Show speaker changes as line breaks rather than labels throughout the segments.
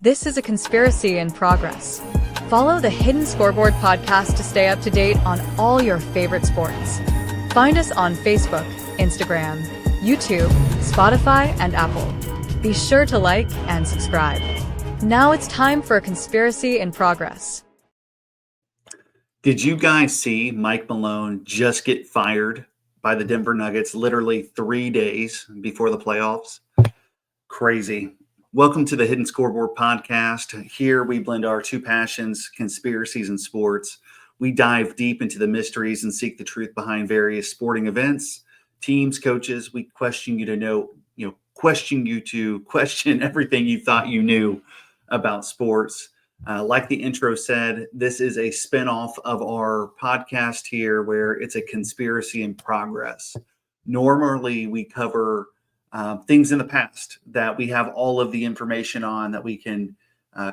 This is a conspiracy in progress. Follow the Hidden Scoreboard Podcast to stay up to date on all your favorite sports. Find us on Facebook, Instagram, YouTube, Spotify, and Apple. Be sure to like and subscribe. Now it's time for a conspiracy in progress.
Did you guys see Mike Malone just get fired by the Denver Nuggets literally 3 days before the playoffs? Crazy. Welcome to the Hidden Scoreboard Podcast. Here we blend our two passions, conspiracies and sports. We dive deep into the mysteries and seek the truth behind various sporting events, teams, coaches. We question you to question everything you thought you knew about sports. Like the intro said, this is a spinoff of our podcast here where it's a conspiracy in progress. Normally we cover things in the past that we have all of the information on that we can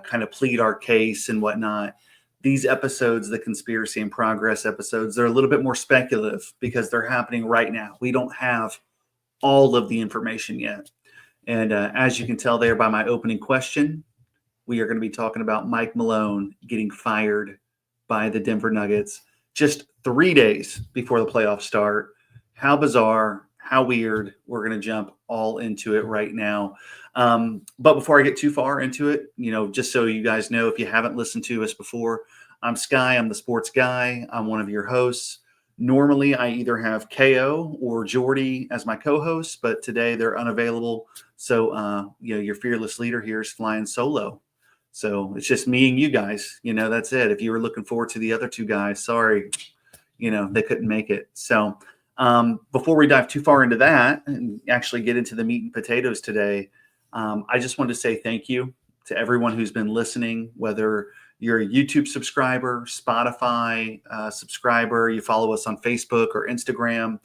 kind of plead our case and whatnot. These episodes, the conspiracy in progress episodes, they're a little bit more speculative because they're happening right now. We don't have all of the information yet. And as you can tell there by my opening question, we are going to be talking about Mike Malone getting fired by the Denver Nuggets just 3 days before the playoffs start. How bizarre. How weird. We're going to jump all into it right now. But before I get too far into it, just so you guys know, if you haven't listened to us before, I'm Sky. I'm the sports guy. I'm one of your hosts. Normally, I either have KO or Jordee as my co-hosts, but today they're unavailable. So, your fearless leader here is flying solo. So it's just me and you guys. That's it. If you were looking forward to the other two guys, sorry, they couldn't make it. So before we dive too far into that and actually get into the meat and potatoes today, I just wanted to say thank you to everyone who's been listening, whether you're a YouTube subscriber, Spotify subscriber, you follow us on Facebook or Instagram.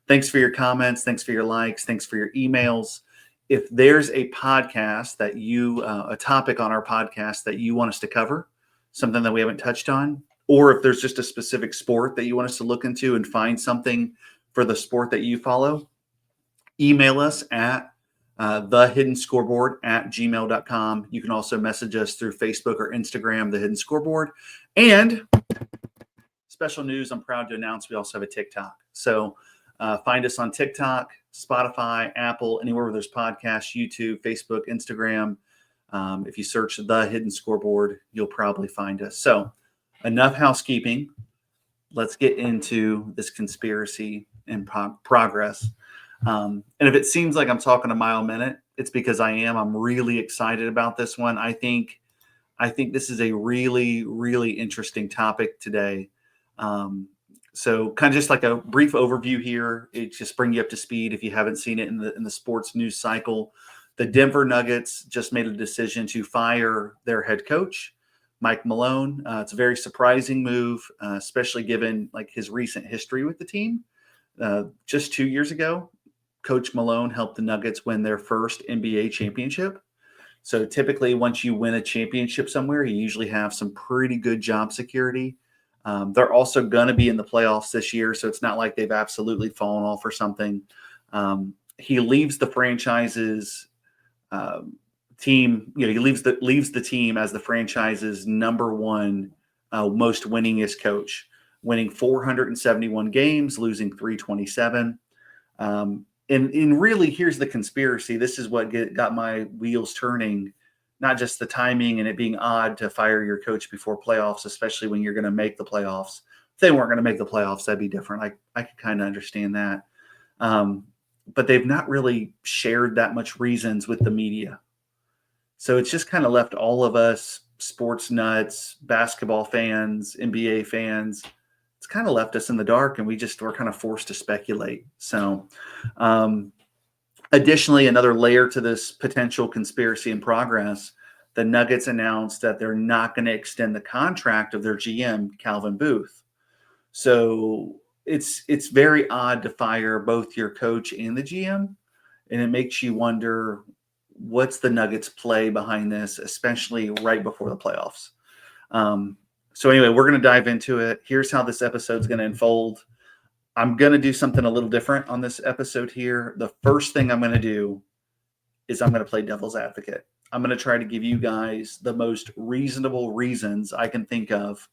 Thanks for your comments. Thanks for your likes. Thanks for your emails. If there's a podcast that a topic on our podcast that you want us to cover, something that we haven't touched on, or if there's just a specific sport that you want us to look into and find something for the sport that you follow, email us at thehiddenscoreboard@gmail.com. You can also message us through Facebook or Instagram, The Hidden Scoreboard. And special news, I'm proud to announce we also have a TikTok. So find us on TikTok, Spotify, Apple, anywhere where there's podcasts, YouTube, Facebook, Instagram. If you search The Hidden Scoreboard, you'll probably find us. So enough housekeeping. Let's get into this conspiracy in progress. And if it seems like I'm talking a mile a minute, it's because I am. I'm really excited about this one. I think this is a really, really interesting topic today. So kind of just like a brief overview here, it just bring you up to speed if you haven't seen it in the sports news cycle. The Denver Nuggets just made a decision to fire their head coach, Mike Malone. It's a very surprising move, especially given his recent history with the team. Just 2 years ago, Coach Malone helped the Nuggets win their first NBA championship. So typically, once you win a championship somewhere, you usually have some pretty good job security. They're also going to be in the playoffs this year, so it's not like they've absolutely fallen off or something. He leaves the franchise's team. He leaves the team as the franchise's number one most winningest coach, winning 471 games, losing 327. And really, here's the conspiracy. This is what got my wheels turning. Not just the timing and it being odd to fire your coach before playoffs, especially when you're going to make the playoffs. If they weren't going to make the playoffs, that'd be different. I could kind of understand that. But they've not really shared that much reasons with the media. So it's just kind of left all of us sports nuts, basketball fans, NBA fans. It's kind of left us in the dark, and we're kind of forced to speculate. So additionally, another layer to this potential conspiracy in progress, the Nuggets announced that they're not going to extend the contract of their GM, Calvin Booth. So it's very odd to fire both your coach and the GM, and it makes you wonder what's the Nuggets' play behind this, especially right before the playoffs. So anyway, we're going to dive into it. Here's how this episode's going to unfold. I'm going to do something a little different on this episode here. The first thing I'm going to do is I'm going to play devil's advocate. I'm going to try to give you guys the most reasonable reasons I can think of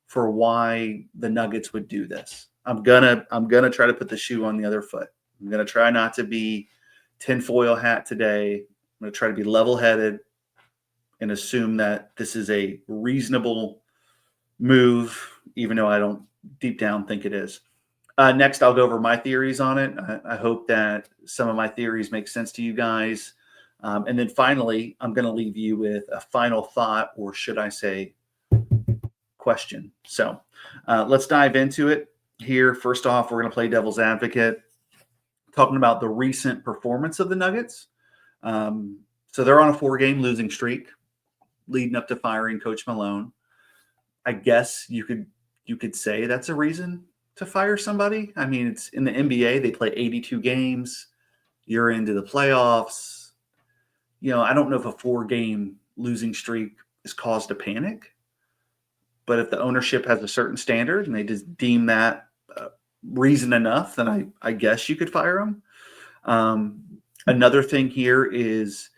for why the Nuggets would do this. I'm gonna try to put the shoe on the other foot. I'm gonna try not to be tinfoil hat today. I'm gonna try to be level-headed and assume that this is a reasonable move, even though I don't deep down think it is. Next, I'll go over my theories on it. I hope that some of my theories make sense to you guys. And then finally, I'm going to leave you with a final thought, or should I say, question. So let's dive into it here. First off, we're going to play devil's advocate, talking about the recent performance of the Nuggets. So they're on a 4-game losing streak leading up to firing Coach Malone. I guess you could say that's a reason to fire somebody. I mean, it's in the NBA, they play 82 games. You're into the playoffs. I don't know if a 4-game losing streak is cause to panic, but if the ownership has a certain standard and they just deem that reason enough, then I guess you could fire them. Another thing here is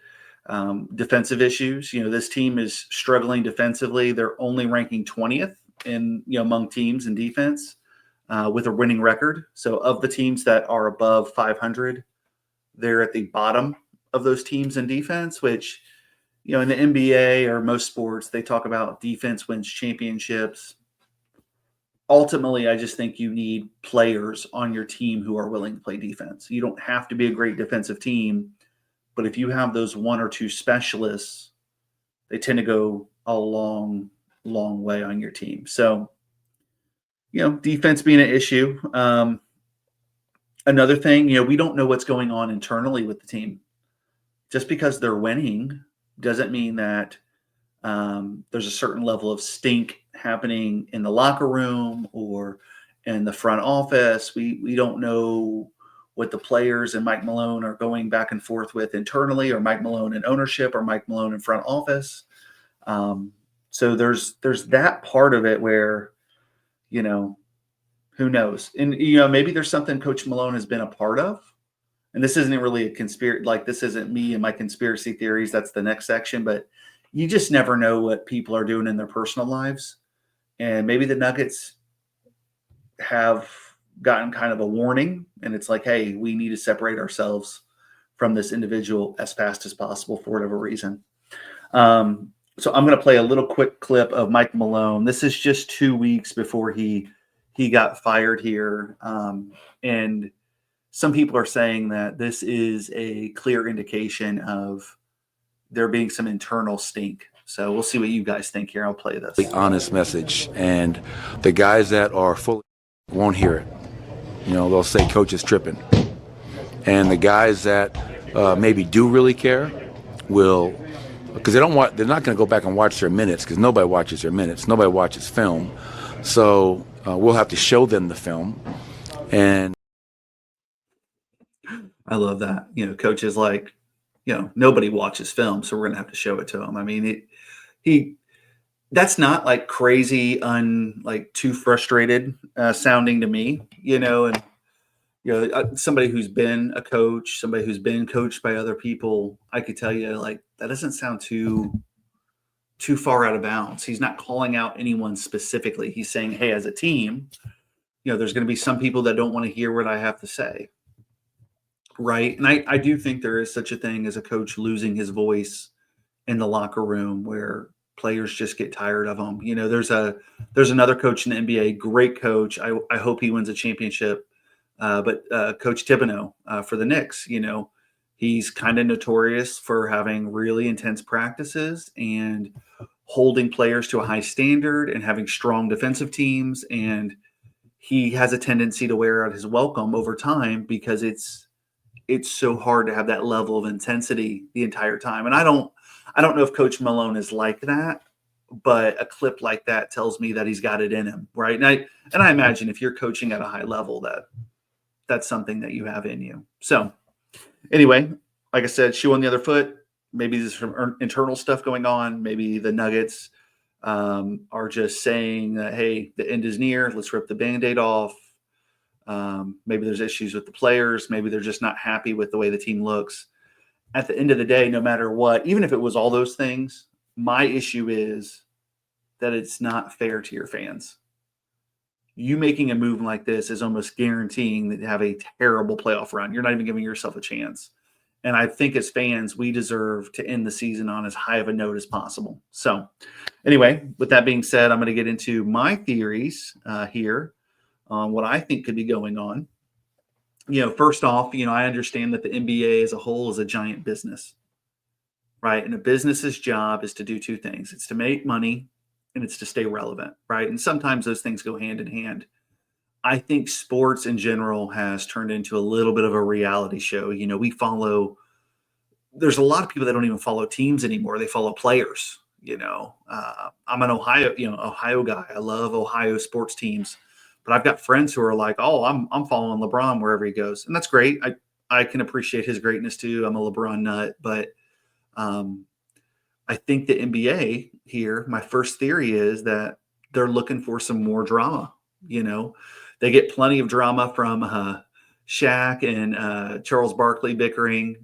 defensive issues. This team is struggling defensively. They're only ranking 20th in among teams in defense with a winning record. So of the teams that are above 500, they're at the bottom of those teams in defense, which in the NBA or most sports, they talk about defense wins championships. Ultimately, I just think you need players on your team who are willing to play defense. You don't have to be a great defensive team, but if you have those 1 or 2 specialists, they tend to go a long, long way on your team. So, defense being an issue. Another thing, we don't know what's going on internally with the team. Just because they're winning doesn't mean that there's a certain level of stink happening in the locker room or in the front office. We don't know what the players and Mike Malone are going back and forth with internally, or Mike Malone in ownership, or Mike Malone in front office. So there's that part of it where, who knows? And, maybe there's something Coach Malone has been a part of. And this isn't really a conspiracy, like this isn't me and my conspiracy theories. That's the next section. But you just never know what people are doing in their personal lives. And maybe the Nuggets have gotten kind of a warning. And it's like, hey, we need to separate ourselves from this individual as fast as possible for whatever reason. So I'm going to play a little quick clip of Mike Malone. This is just 2 weeks before he got fired here. And some people are saying that this is a clear indication of there being some internal stink. So we'll see what you guys think here. I'll play this.
The honest message, and the guys that are fully won't hear it. They'll say coach is tripping. And the guys that maybe do really care will, because they're not going to go back and watch their minutes, because nobody watches their minutes. Nobody watches film. So we'll have to show them the film. And
I love that. Coach is like, nobody watches film, so we're going to have to show it to him. I mean, that's not like crazy, like too frustrated sounding to me, and, somebody who's been a coach, somebody who's been coached by other people, I could tell you, like, that doesn't sound too far out of bounds. He's not calling out anyone specifically. He's saying, hey, as a team, there's going to be some people that don't want to hear what I have to say. Right. And I do think there is such a thing as a coach losing his voice in the locker room where players just get tired of him. There's another coach in the NBA, great coach. I hope he wins a championship. But Coach Thibodeau for the Knicks, he's kind of notorious for having really intense practices and holding players to a high standard and having strong defensive teams. And he has a tendency to wear out his welcome over time because it's so hard to have that level of intensity the entire time. And I don't know if Coach Malone is like that, but a clip like that tells me that he's got it in him, right? And I imagine if you're coaching at a high level, that's something that you have in you. So anyway, like I said, shoe on the other foot. Maybe there's some internal stuff going on. Maybe the Nuggets are just saying that, hey, the end is near. Let's rip the Band-Aid off. Maybe there's issues with the players. Maybe they're just not happy with the way the team looks. at the end of the day, no matter what, even if it was all those things, my issue is that it's not fair to your fans. You making a move like this is almost guaranteeing that you have a terrible playoff run. You're not even giving yourself a chance. And I think as fans, we deserve to end the season on as high of a note as possible. So anyway, with that being said, I'm going to get into my theories here on what I think could be going on. First off, I understand that the NBA as a whole is a giant business, right? And a business's job is to do two things. It's to make money and it's to stay relevant, right? And sometimes those things go hand in hand. I think sports in general has turned into a little bit of a reality show. There's a lot of people that don't even follow teams anymore. They follow players. I'm an Ohio guy. I love Ohio sports teams, but I've got friends who are like, oh, I'm following LeBron wherever he goes. And that's great. I can appreciate his greatness too. I'm a LeBron nut, but I think the NBA here, my first theory is that they're looking for some more drama. They get plenty of drama from Shaq and Charles Barkley bickering.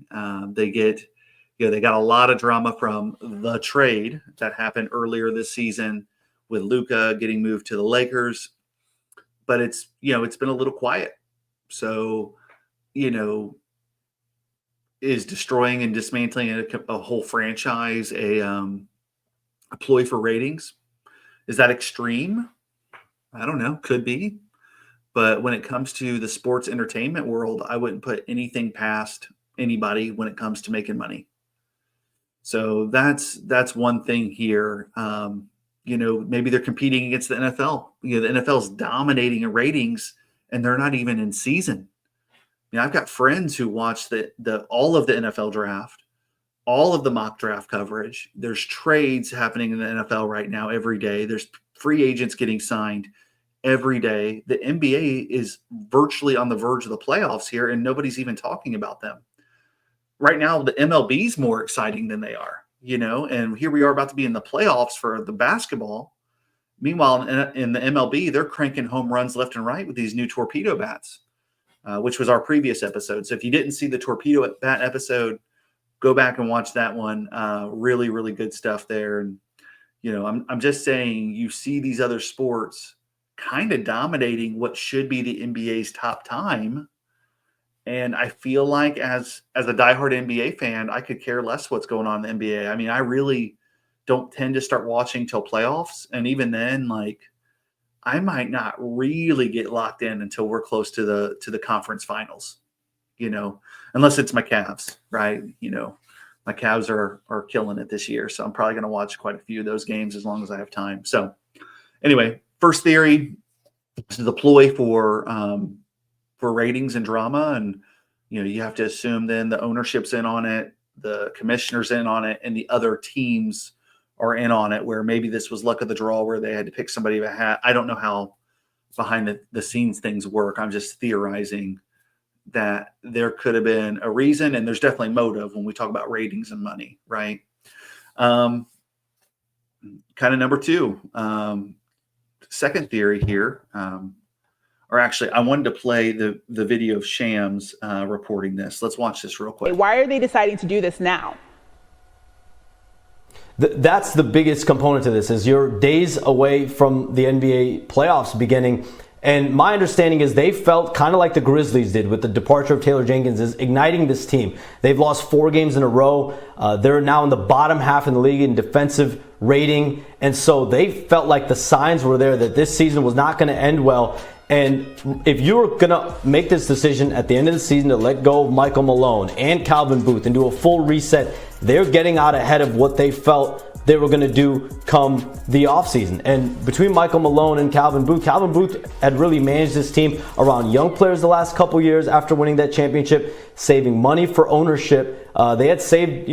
They got a lot of drama from the trade that happened earlier this season with Luka getting moved to the Lakers. But it's been a little quiet. So, is destroying and dismantling a whole franchise a ploy for ratings? Is that extreme? I don't know. Could be. But when it comes to the sports entertainment world, I wouldn't put anything past anybody when it comes to making money. So that's one thing here. Maybe they're competing against the NFL. The NFL is dominating in ratings, and they're not even in season. I've got friends who watch all of the NFL draft, all of the mock draft coverage. There's trades happening in the NFL right now every day. There's free agents getting signed every day. The NBA is virtually on the verge of the playoffs here, and nobody's even talking about them. Right now, the MLB is more exciting than they are, and here we are about to be in the playoffs for the basketball. Meanwhile, in the MLB, they're cranking home runs left and right with these new torpedo bats, which was our previous episode. So if you didn't see the torpedo bat episode, go back and watch that one. Really, really good stuff there. And, I'm just saying, you see these other sports kind of dominating what should be the NBA's top time. And I feel like as a diehard NBA fan, I could care less what's going on in the NBA. I mean, I really don't tend to start watching till playoffs. And even then, I might not really get locked in until we're close to the conference finals, unless it's my Cavs, right? My Cavs are killing it this year. So I'm probably going to watch quite a few of those games as long as I have time. So anyway, first theory, this is a ploy for ratings and drama. And, you have to assume then the ownership's in on it, the commissioner's in on it, and the other teams are in on it, where maybe this was luck of the draw where they had to pick somebody of a hat. I don't know how behind the scenes things work. I'm just theorizing that there could have been a reason, and there's definitely motive when we talk about ratings and money, right? Kind of number two, second theory here, or actually I wanted to play the video of Shams reporting this. Let's watch this real quick.
Why are they deciding to do this now?
That's the biggest component to this, is you're days away from the NBA playoffs beginning. And my understanding is they felt kind of like the Grizzlies did with the departure of Taylor Jenkins, is igniting this team. They've lost 4 games in a row. They're now in the bottom half in the league in defensive rating. And so they felt like the signs were there that this season was not going to end well. And if you're going to make this decision at the end of the season to let go of Michael Malone and Calvin Booth and do a full reset, they're getting out ahead of what they felt they were going to do come the offseason. And between Michael Malone and Calvin Booth had really managed this team around young players the last couple years after winning that championship, saving money for ownership. They had saved,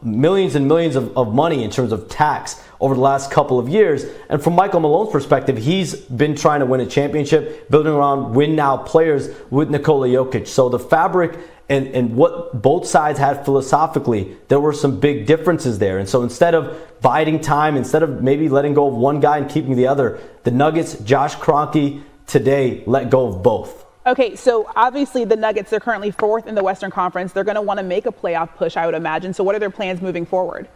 millions and millions of money in terms of tax over the last couple of years. And from Michael Malone's perspective, he's been trying to win a championship, building around win-now players with Nikola Jokic. So the fabric and what both sides had philosophically, there were some big differences there. And so instead of biding time, instead of maybe letting go of one guy and keeping the other, the Nuggets, Josh Kroenke, today let go of both.
Okay, so obviously the Nuggets, they're currently 4th in the Western Conference. They're going to want to make a playoff push, I would imagine. So what are their plans moving forward?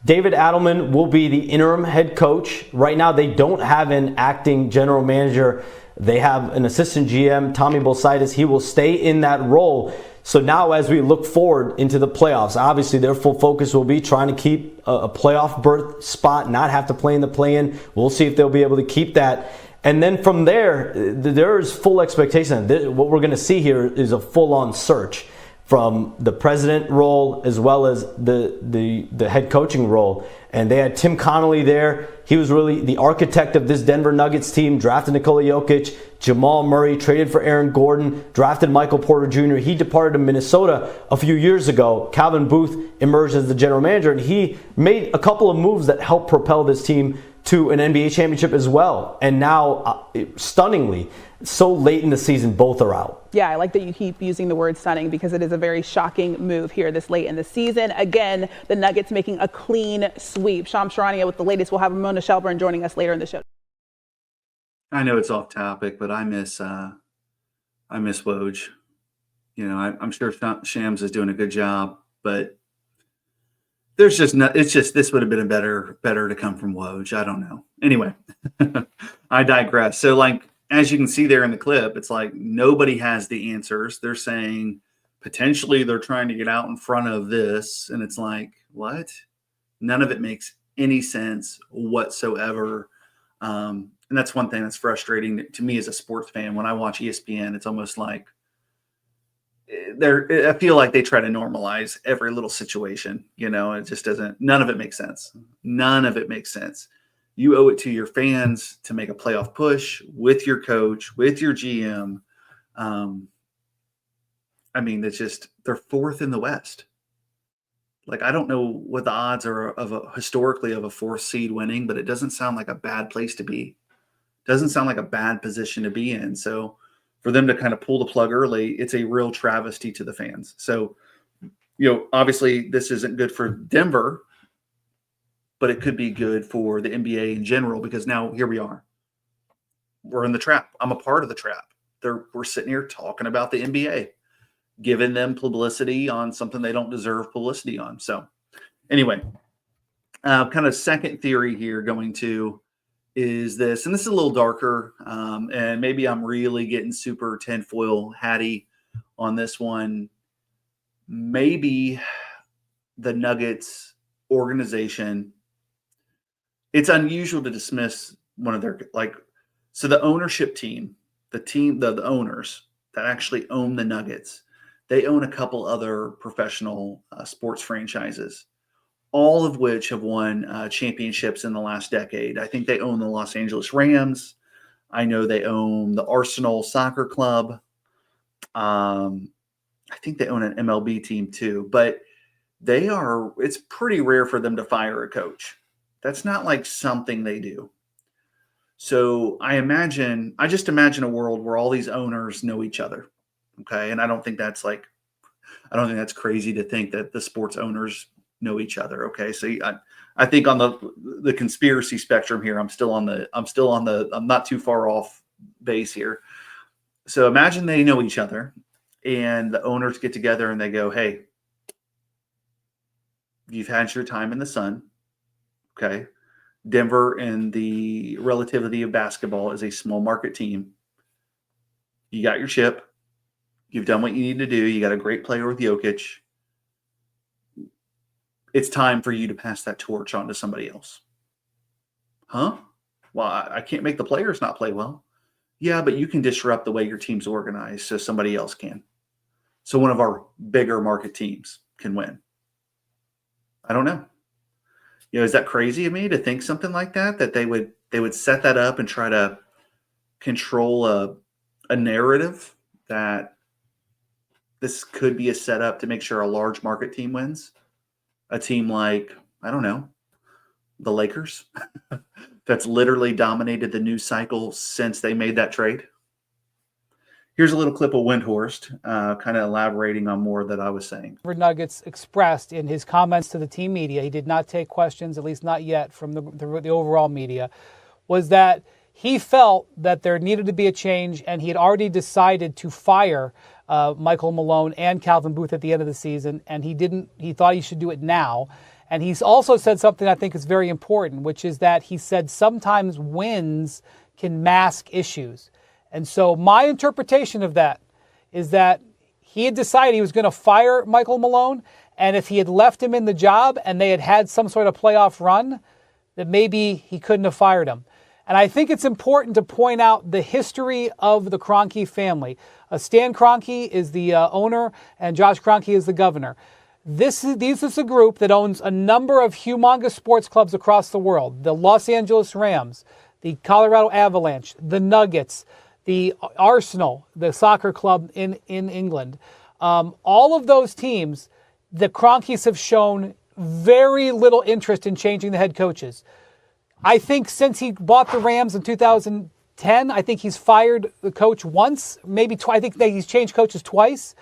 David Adelman will be the interim head coach. Right now, they don't have an acting general manager. They have an assistant GM, Tommy Bolsaitis. He will stay in that role. So now as we look forward into the playoffs, obviously their full focus will be trying to keep a playoff berth spot, not have to play in the play-in. We'll see if they'll be able to keep that. And then from there, there is full expectation. What we're going to see here is a full-on search from the president role as well as the head coaching role. And they had Tim Connolly there. He was really the architect of this Denver Nuggets team, drafted Nikola Jokic, Jamal Murray, traded for Aaron Gordon, drafted Michael Porter Jr. He departed to Minnesota a few years ago. Calvin Booth emerged as the general manager, and he made a couple of moves that helped propel this team to an NBA championship as well. And now, stunningly, so late in the season, both are out.
Yeah, I like that you keep using the word stunning because it is a very shocking move here this late in the season. Again, the Nuggets making a clean sweep. Shams Charania with the latest. We'll have Ramona Shelburne joining us later in the show.
I know it's off topic, but I miss Woj. You know, I'm sure Shams is doing a good job, but there's just no, it's just this would have been better to come from Woj. I don't know. Anyway, I digress. So like, as you can see there in the clip, it's like nobody has the answers. They're saying potentially they're trying to get out in front of this. And it's like, what? None of it makes any sense whatsoever. And that's one thing that's frustrating to me as a sports fan. When I watch ESPN, it's almost like I feel like they try to normalize every little situation. You know, it just doesn't, none of it makes sense. None of it makes sense. You owe it to your fans to make a playoff push with your coach, with your GM. I mean, it's just, they're 4th in the West. Like, I don't know what the odds are historically of a 4th seed winning, but it doesn't sound like a bad place to be. Doesn't sound like a bad position to be in. So for them to kind of pull the plug early, it's a real travesty to the fans. So, you know, obviously this isn't good for Denver, but it could be good for the NBA in general, because now here we are. We're in the trap. I'm a part of the trap. We're sitting here talking about the NBA, giving them publicity on something they don't deserve publicity on. So anyway, kind of second theory here going to is this, and this is a little darker, and maybe I'm really getting super tinfoil hatty on this one. Maybe the Nuggets organization, it's unusual to dismiss one of their, like, so the ownership team, the owners that actually own the Nuggets, they own a couple other professional sports franchises, all of which have won championships in the last decade. I think they own the Los Angeles Rams. I know they own the Arsenal Soccer Club. I think they own an MLB team too, but it's pretty rare for them to fire a coach. That's not like something they do. So I just imagine a world where all these owners know each other. Okay. And I don't think that's crazy to think that the sports owners know each other. Okay. So I think on the conspiracy spectrum here, I'm not too far off base here. So imagine they know each other and the owners get together and they go, hey, you've had your time in the sun. Okay. Denver, in the relativity of basketball, is a small market team. You got your chip. You've done what you need to do. You got a great player with Jokic. It's time for you to pass that torch on to somebody else. Huh? Well, I can't make the players not play well. Yeah, but you can disrupt the way your team's organized so somebody else can. So one of our bigger market teams can win. I don't know. You know, is that crazy of me to think something like that? That they would set that up and try to control a narrative that this could be a setup to make sure a large market team wins. A team like, I don't know, the Lakers, that's literally dominated the news cycle since they made that trade. Here's a little clip of Windhorst, kind of elaborating on more that I was saying.
Nuggets expressed in his comments to the team media, he did not take questions, at least not yet, from the overall media, was that he felt that there needed to be a change, and he had already decided to fire Michael Malone and Calvin Booth at the end of the season, and he thought he should do it now. And he's also said something I think is very important, which is that he said sometimes wins can mask issues. And so my interpretation of that is that he had decided he was going to fire Michael Malone, and if he had left him in the job and they had had some sort of playoff run, that maybe he couldn't have fired him. And I think it's important to point out the history of the Kroenke family. Stan Kroenke is the owner, and Josh Kroenke is the governor. This is a group that owns a number of humongous sports clubs across the world. The Los Angeles Rams, the Colorado Avalanche, the Nuggets, the Arsenal, the soccer club in England. All of those teams, the Kroenkes have shown very little interest in changing the head coaches. I think since he bought the Rams in 2010, I think he's fired the coach once, maybe twice. I think that he's changed coaches twice.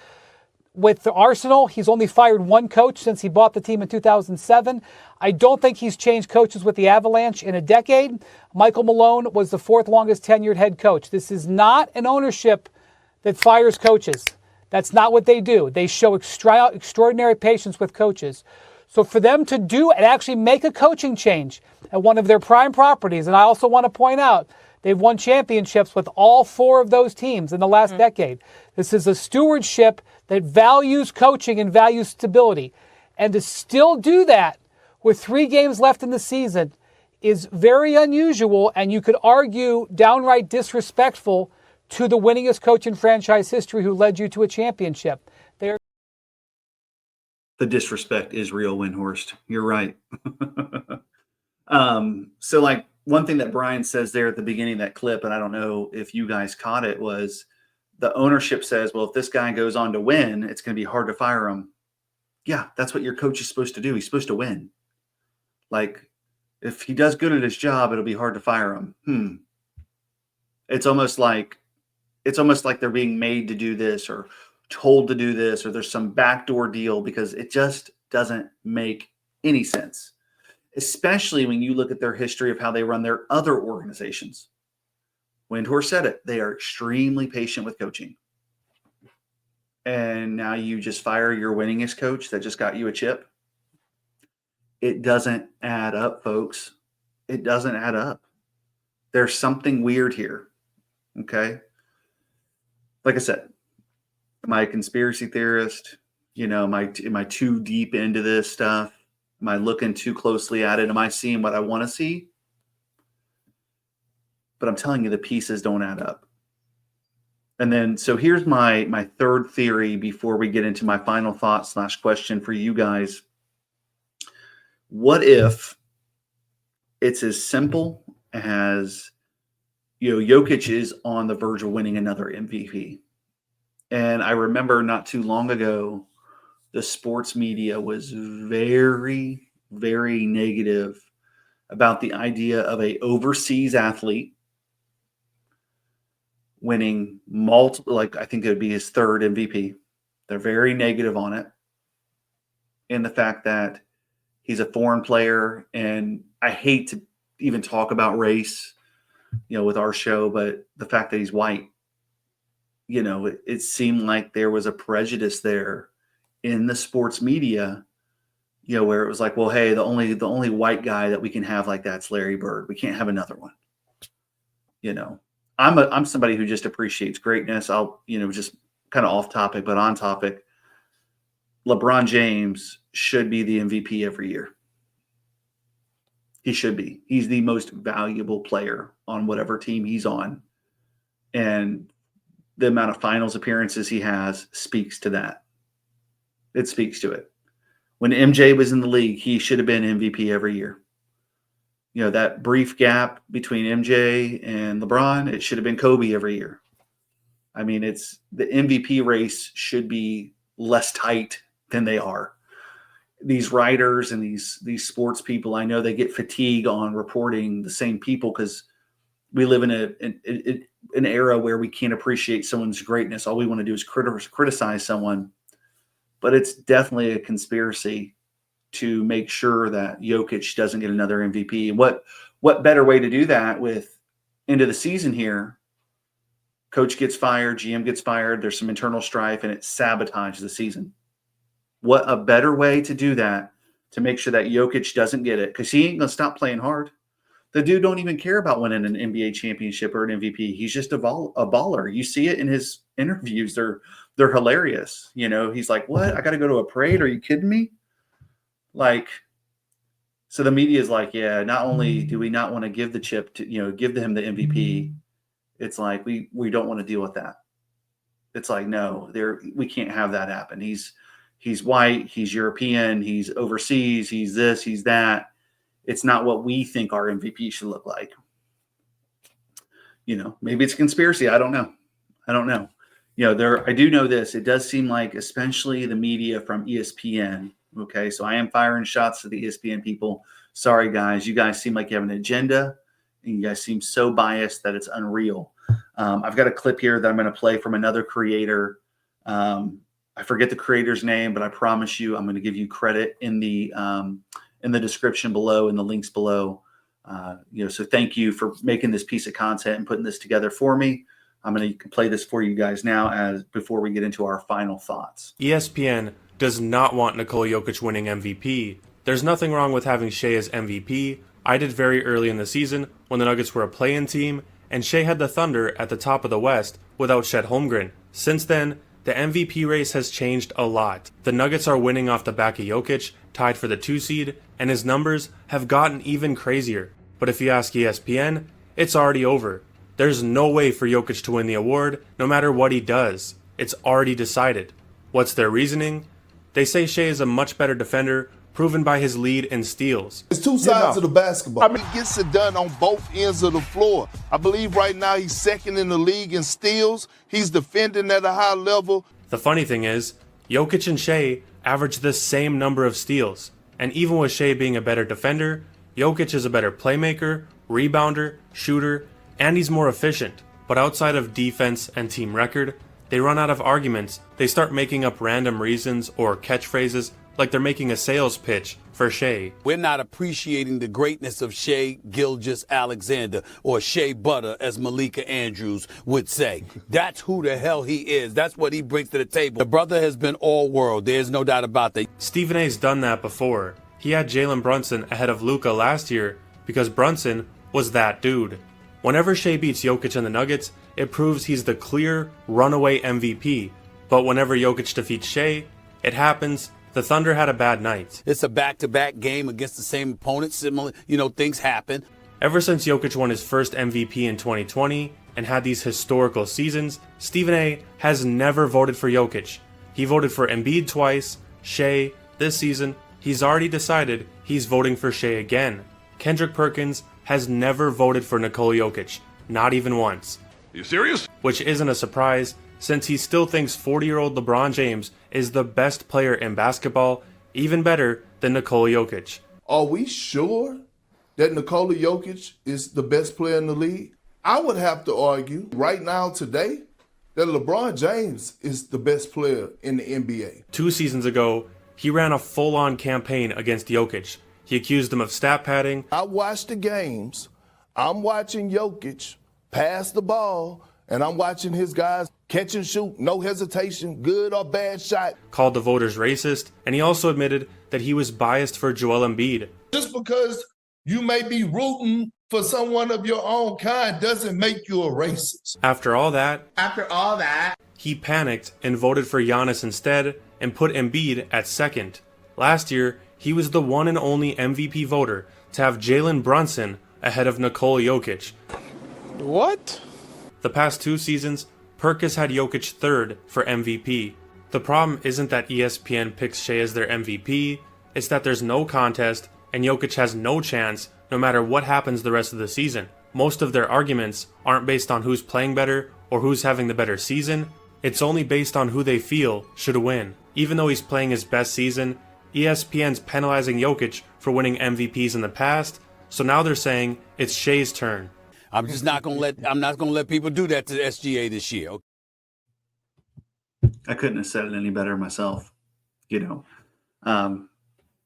With the Arsenal, he's only fired one coach since he bought the team in 2007. I don't think he's changed coaches with the Avalanche in a decade. Michael Malone was the fourth longest tenured head coach. This is not an ownership that fires coaches. That's not what they do. They show extraordinary patience with coaches. So for them to do and actually make a coaching change at one of their prime properties, and I also want to point out, they've won championships with all four of those teams in the last decade. This is a stewardship that values coaching and values stability. And to still do that with 3 games left in the season is very unusual, and you could argue downright disrespectful to the winningest coach in franchise history who led you to a championship.
The disrespect is real, Windhorst. You're right. So like one thing that Brian says there at the beginning of that clip, and I don't know if you guys caught it, was the ownership says, well, if this guy goes on to win, it's going to be hard to fire him. Yeah, that's what your coach is supposed to do. He's supposed to win. Like, if he does good at his job, it'll be hard to fire him. It's almost like they're being made to do this or told to do this, or there's some backdoor deal, because it just doesn't make any sense, especially when you look at their history of how they run their other organizations. Windhorst said it. They are extremely patient with coaching. And now you just fire your winningest coach that just got you a chip. It doesn't add up, folks. It doesn't add up. There's something weird here. Okay? Like I said, am I a conspiracy theorist? You know, am I too deep into this stuff? Am I looking too closely at it? Am I seeing what I want to see? But I'm telling you, the pieces don't add up. And then, so here's my third theory before we get into my final thought / question for you guys. What if it's as simple as, Jokic is on the verge of winning another MVP? And I remember not too long ago, the sports media was very, very negative about the idea of an overseas athlete winning multiple, like I think it would be his third MVP. They're very negative on it. And the fact that he's a foreign player, and I hate to even talk about race, with our show, but the fact that he's white, it seemed like there was a prejudice there in the sports media, where it was like, well, hey, the only white guy that we can have like that's Larry Bird. We can't have another one. I'm somebody who just appreciates greatness. I'll, just kind of off topic, but on topic. LeBron James should be the MVP every year. He should be. He's the most valuable player on whatever team he's on. And the amount of finals appearances he has speaks to that. It speaks to it. When MJ was in the league, he should have been MVP every year. That brief gap between MJ and LeBron, it should have been Kobe every year. I mean, it's the MVP race should be less tight than they are. These writers and these sports people, I know they get fatigue on reporting the same people because we live in an era where we can't appreciate someone's greatness. All we want to do is criticize someone. But it's definitely a conspiracy to make sure that Jokic doesn't get another MVP. And what better way to do that with end of the season here, coach gets fired, GM gets fired, there's some internal strife, and it sabotages the season. What a better way to do that, to make sure that Jokic doesn't get it, because he ain't going to stop playing hard. The dude don't even care about winning an NBA championship or an MVP. He's just a baller. You see it in his interviews. They're hilarious. You know, he's like, what? I got to go to a parade? Are you kidding me? Like, so the media is like, yeah, not only do we not want to give the chip to, give him the MVP, it's like, we don't want to deal with that. It's like, no, we can't have that happen. He's white, he's European, he's overseas, he's this, he's that. It's not what we think our MVP should look like. Maybe it's a conspiracy. I don't know. I do know this. It does seem like, especially the media from ESPN. Okay, so I am firing shots to the ESPN people. Sorry, guys. You guys seem like you have an agenda, and you guys seem so biased that it's unreal. I've got a clip here that I'm going to play from another creator. I forget the creator's name, but I promise you I'm going to give you credit in the description below, in the links below. So thank you for making this piece of content and putting this together for me. I'm going to play this for you guys now before we get into our final thoughts.
ESPN does not want Nikola Jokic winning MVP. There's nothing wrong with having Shai as MVP. I did very early in the season when the Nuggets were a play-in team, and Shai had the Thunder at the top of the West without Chet Holmgren. Since then, the MVP race has changed a lot. The Nuggets are winning off the back of Jokic, tied for the 2 seed, and his numbers have gotten even crazier. But if you ask ESPN, it's already over. There's no way for Jokic to win the award, no matter what he does. It's already decided. What's their reasoning? They say Shai is a much better defender, proven by his lead in steals.
It's two sides of the basketball. He gets it done on both ends of the floor. I believe right now he's second in the league in steals. He's defending at a high level.
The funny thing is, Jokic and Shai average the same number of steals. And even with Shai being a better defender, Jokic is a better playmaker, rebounder, shooter, and he's more efficient. But outside of defense and team record, they run out of arguments. They start making up random reasons or catchphrases like they're making a sales pitch for Shai.
We're not appreciating the greatness of Shai Gilgeous-Alexander, or Shea Butter, as Malika Andrews would say. That's who the hell he is. That's what he brings to the table. The brother has been all world. There's no doubt about that.
Stephen A's done that before. He had Jalen Brunson ahead of Luka last year because Brunson was that dude. Whenever Shai beats Jokic and the Nuggets, it proves he's the clear runaway MVP. But whenever Jokic defeats Shai, it happens. The Thunder had a bad night.
It's a back-to-back game against the same opponent. Similar, things happen.
Ever since Jokic won his first MVP in 2020 and had these historical seasons, Stephen A has never voted for Jokic. He voted for Embiid twice, Shai this season. He's already decided he's voting for Shai again. Kendrick Perkins has never voted for Nikola Jokic, not even once.
You serious?
Which isn't a surprise, since he still thinks 40-year-old LeBron James is the best player in basketball, even better than Nikola Jokic.
Are we sure that Nikola Jokic is the best player in the league? I would have to argue right now today that LeBron James is the best player in the NBA.
2 seasons ago, he ran a full-on campaign against Jokic. He accused him of stat padding.
I watched the games. I'm watching Jokic pass the ball, and I'm watching his guys catch and shoot, no hesitation, good or bad shot.
Called the voters racist, and he also admitted that he was biased for Joel Embiid.
Just because you may be rooting for someone of your own kind doesn't make you a racist.
After all that, he panicked and voted for Giannis instead and put Embiid at second. Last year, he was the one and only MVP voter to have Jalen Brunson ahead of Nikola Jokic.
What?
The past 2 seasons, Perk has had Jokic third for MVP. The problem isn't that ESPN picks Shai as their MVP, it's that there's no contest and Jokic has no chance no matter what happens the rest of the season. Most of their arguments aren't based on who's playing better or who's having the better season, it's only based on who they feel should win. Even though he's playing his best season, ESPN's penalizing Jokic for winning MVPs in the past, so now they're saying it's Shai's turn.
I'm not gonna let people do that to the SGA this year. Okay?
I couldn't have said it any better myself.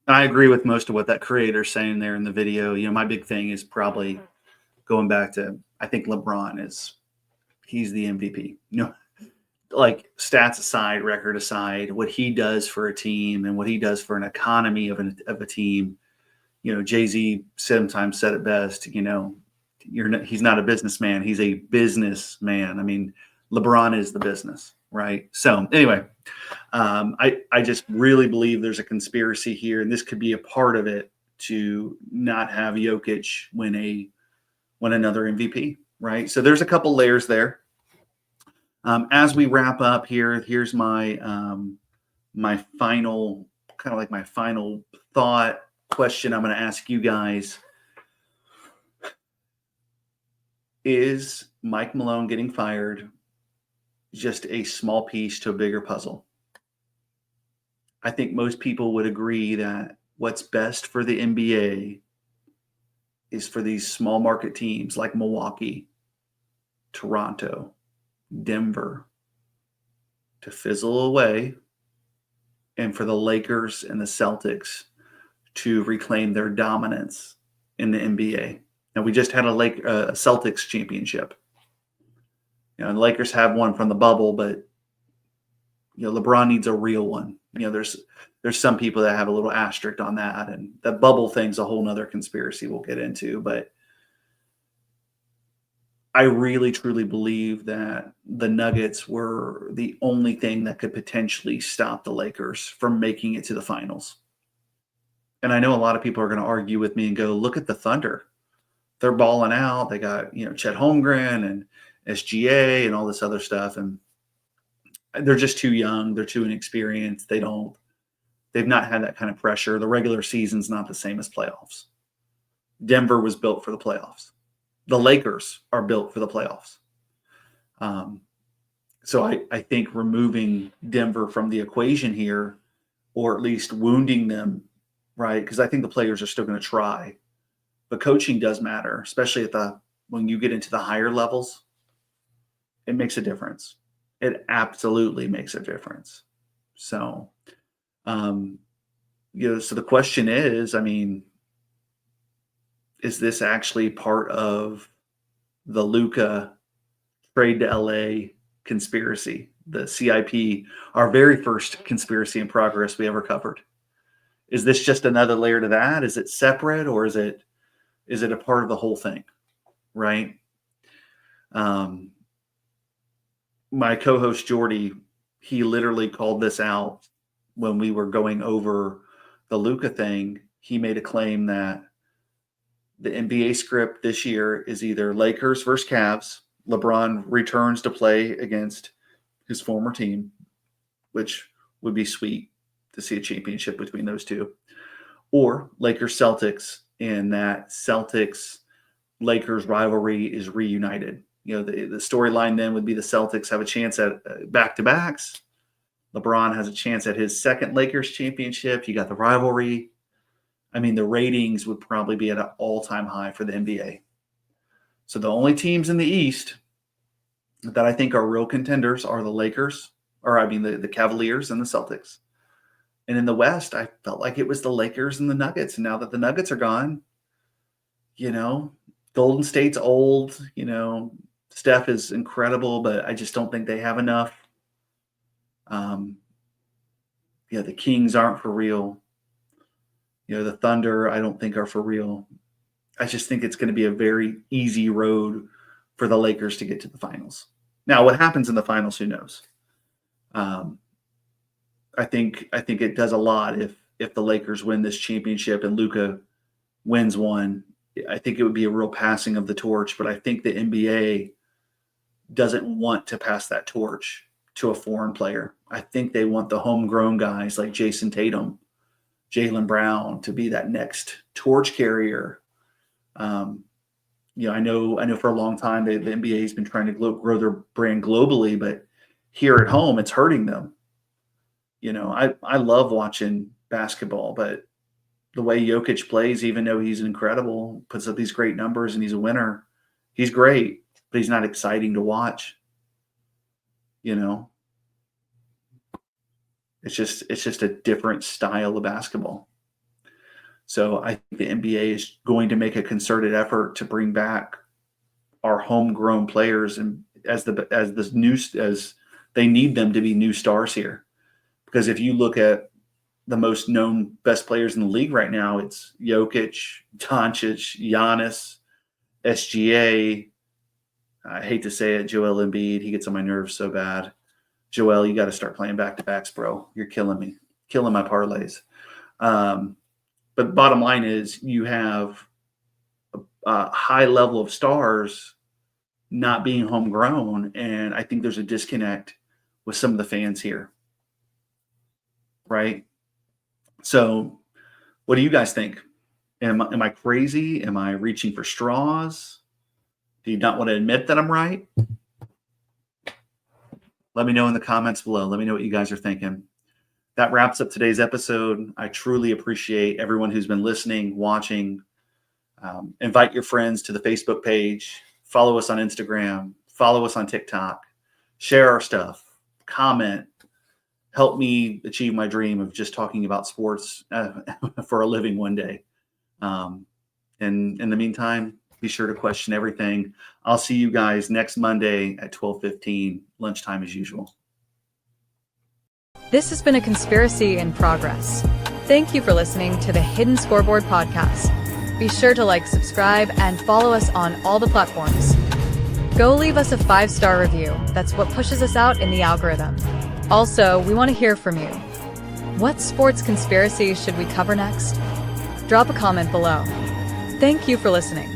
I agree with most of what that creator's saying there in the video. My big thing is probably going back to, I think LeBron he's the MVP. Like stats aside, record aside, what he does for a team and what he does for an economy of a team. Jay-Z sometimes said it best, he's not a businessman. He's a businessman. I mean, LeBron is the business, right? So anyway, I just really believe there's a conspiracy here, and this could be a part of it to not have Jokic win another MVP, right? So there's a couple layers there. As we wrap up here, here's my my final thought question I'm going to ask you guys. Is Mike Malone getting fired just a small piece to a bigger puzzle? I think most people would agree that what's best for the NBA is for these small market teams like Milwaukee, Toronto, Denver to fizzle away, and for the Lakers and the Celtics to reclaim their dominance in the NBA. Now, we just had a Celtics championship. The Lakers have one from the bubble, but LeBron needs a real one. There's some people that have a little asterisk on that, and the bubble thing's a whole nother conspiracy we'll get into. But I really, truly believe that the Nuggets were the only thing that could potentially stop the Lakers from making it to the finals. And I know a lot of people are going to argue with me and go, look at the Thunder. They're balling out. They got, Chet Holmgren and SGA and all this other stuff. And they're just too young. They're too inexperienced. They've not had that kind of pressure. The regular season's not the same as playoffs. Denver was built for the playoffs. The Lakers are built for the playoffs. So I think removing Denver from the equation here, or at least wounding them, right? Because I think the players are still going to try. But coaching does matter, especially when you get into the higher levels. It makes a difference. It absolutely makes a difference. So, so the question is, is this actually part of the Luka trade to LA conspiracy, the CIP, our very first conspiracy in progress we ever covered? Is this just another layer to that? Is it separate, or is it a part of the whole thing? Right. My co-host Jordee, he literally called this out when we were going over the Luka thing. He made a claim that the NBA script this year is either Lakers versus Cavs. LeBron returns to play against his former team, which would be sweet to see a championship between those two, or Lakers Celtics, and that Celtics Lakers rivalry is reunited. The storyline then would be the Celtics have a chance at back-to-backs. LeBron has a chance at his second Lakers championship. You got the rivalry. The ratings would probably be at an all-time high for the NBA. So the only teams in the East that I think are real contenders are the Lakers, the Cavaliers and the Celtics. And in the West, I felt like it was the Lakers and the Nuggets. And now that the Nuggets are gone, Golden State's old, Steph is incredible, but I just don't think they have enough. The Kings aren't for real. The Thunder, I don't think are for real. I just think it's going to be a very easy road for the Lakers to get to the finals. Now, what happens in the finals, who knows? I think it does a lot if the Lakers win this championship and Luka wins one. I think it would be a real passing of the torch, but I think the NBA doesn't want to pass that torch to a foreign player. I think they want the homegrown guys like Jason Tatum, Jaylen Brown to be that next torch carrier. I know for a long time the NBA has been trying to grow their brand globally, but here at home it's hurting them. I love watching basketball, but the way Jokic plays, even though he's incredible, puts up these great numbers and he's a winner, he's great, but he's not exciting to watch. It's just a different style of basketball. So I think the NBA is going to make a concerted effort to bring back our homegrown players and as they need them to be new stars here. Because if you look at the most known best players in the league right now, it's Jokic, Doncic, Giannis, SGA. I hate to say it, Joel Embiid. He gets on my nerves so bad. Joel, you got to start playing back-to-backs, bro. You're killing me, killing my parlays. But bottom line is you have a high level of stars not being homegrown, and I think there's a disconnect with some of the fans here, right? So what do you guys think? Am I crazy? Am I reaching for straws? Do you not want to admit that I'm right? Let me know in the comments below. Let me know what you guys are thinking. That wraps up today's episode. I truly appreciate everyone who's been listening, watching. Invite your friends to the Facebook page. Follow us on Instagram. Follow us on TikTok. Share our stuff. Comment. Help me achieve my dream of just talking about sports for a living one day. And in the meantime, be sure to question everything. I'll see you guys next Monday at 12:15, lunchtime as usual.
This has been a Conspiracy in Progress. Thank you for listening to the Hidden Scoreboard Podcast. Be sure to like, subscribe, and follow us on all the platforms. Go leave us a 5-star review. That's what pushes us out in the algorithm. Also, we want to hear from you. What sports conspiracy should we cover next? Drop a comment below. Thank you for listening.